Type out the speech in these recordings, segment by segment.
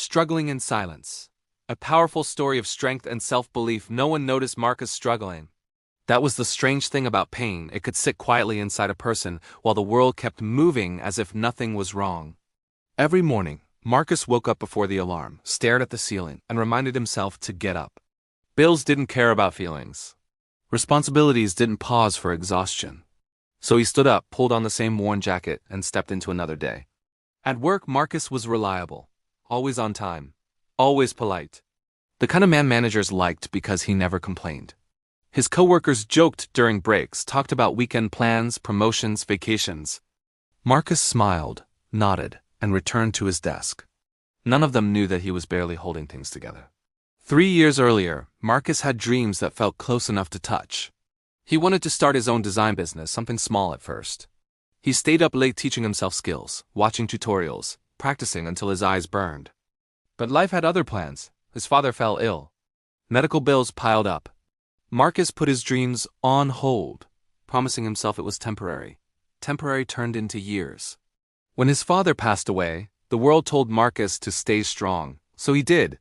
Struggling in silence. A powerful story of strength and self-belief. No one noticed Marcus struggling. That was the strange thing about pain. It could sit quietly inside a person while the world kept moving as if nothing was wrong. Every morning, Marcus woke up before the alarm, stared at the ceiling, and reminded himself to get up. Bills didn't care about feelings. Responsibilities didn't pause for exhaustion. So he stood up, pulled on the same worn jacket, and stepped into another day. At work, Marcus was reliable, always on time, always polite. The kind of man managers liked because he never complained. His coworkers joked during breaks, talked about weekend plans, promotions, vacations. Marcus smiled, nodded, and returned to his desk. None of them knew that he was barely holding things together. 3 years earlier, Marcus had dreams that felt close enough to touch. He wanted to start his own design business, something small at first. He stayed up late teaching himself skills, watching tutorials, practicing until his eyes burned. But life had other plans. His father fell ill. Medical bills piled up. Marcus put his dreams on hold, promising himself it was temporary. Temporary turned into years. When his father passed away, the world told Marcus to stay strong, so he did.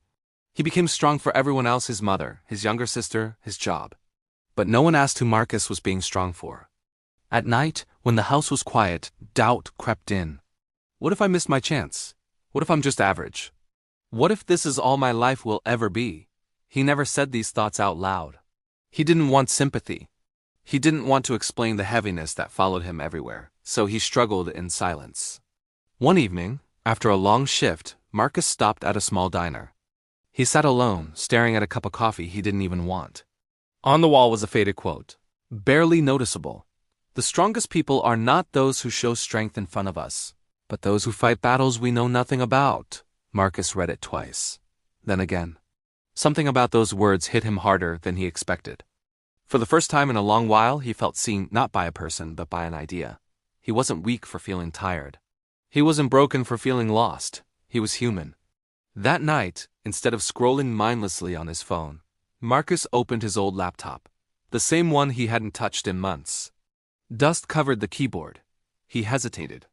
He became strong for everyone else: his mother, his younger sister, his job. But no one asked who Marcus was being strong for. At night, when the house was quiet, doubt crept in. What if I missed my chance? What if I'm just average? What if this is all my life will ever be? He never said these thoughts out loud. He didn't want sympathy. He didn't want to explain the heaviness that followed him everywhere, so he struggled in silence. One evening, after a long shift, Marcus stopped at a small diner. He sat alone, staring at a cup of coffee he didn't even want. On the wall was a faded quote, barely noticeable. "The strongest people are not those who show strength in front of us, but those who fight battles we know nothing about." Marcus read it twice. Then again. Something about those words hit him harder than he expected. For the first time in a long while, he felt seen not by a person, but by an idea. He wasn't weak for feeling tired. He wasn't broken for feeling lost. He was human. That night, instead of scrolling mindlessly on his phone, Marcus opened his old laptop, the same one he hadn't touched in months. Dust covered the keyboard. He hesitated.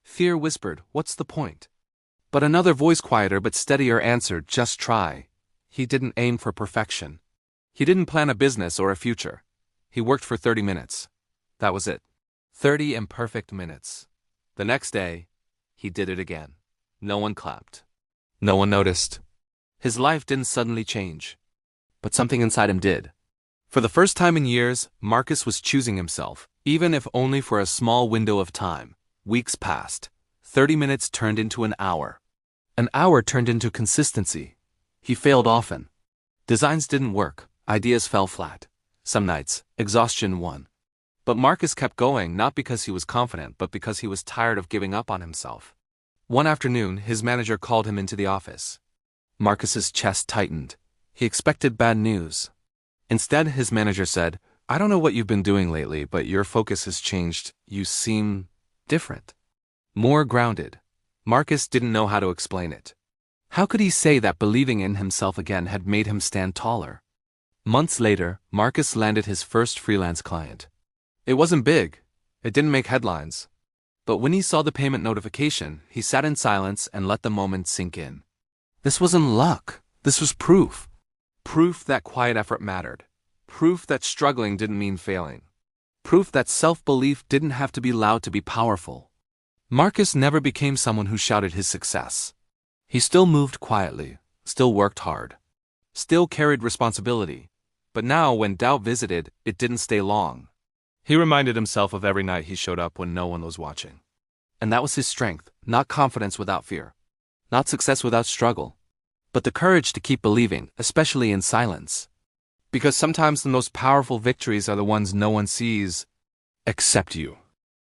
Fear whispered, "What's the point?" But another voice, quieter but steadier, answered, "Just try." He didn't aim for perfection. He didn't plan a business or a future. He worked for 30 minutes. That was it. 30 imperfect minutes. The next day, he did it again. No one clapped. No one noticed. His life didn't suddenly change. But something inside him did. For the first time in years, Marcus was choosing himself, even if only for a small window of time. Weeks passed. 30 minutes turned into an hour. An hour turned into consistency. He failed often. Designs didn't work. Ideas fell flat. Some nights, exhaustion won. But Marcus kept going, not because he was confident, but because he was tired of giving up on himself. One afternoon, his manager called him into the office. Marcus's chest tightened. He expected bad news. Instead, his manager said, "I don't know what you've been doing lately, but your focus has changed. You seem different. More grounded." Marcus didn't know how to explain it. How could he say that believing in himself again had made him stand taller? Months later, Marcus landed his first freelance client. It wasn't big. It didn't make headlines. But when he saw the payment notification, he sat in silence and let the moment sink in. This wasn't luck. This was proof. Proof that quiet effort mattered. Proof that struggling didn't mean failing. Proof that self-belief didn't have to be loud to be powerful. Marcus never became someone who shouted his success. He still moved quietly, still worked hard, still carried responsibility. But now, when doubt visited, it didn't stay long. He reminded himself of every night he showed up when no one was watching. And that was his strength, not confidence without fear, not success without struggle, but the courage to keep believing, especially in silence. Because sometimes the most powerful victories are the ones no one sees except you.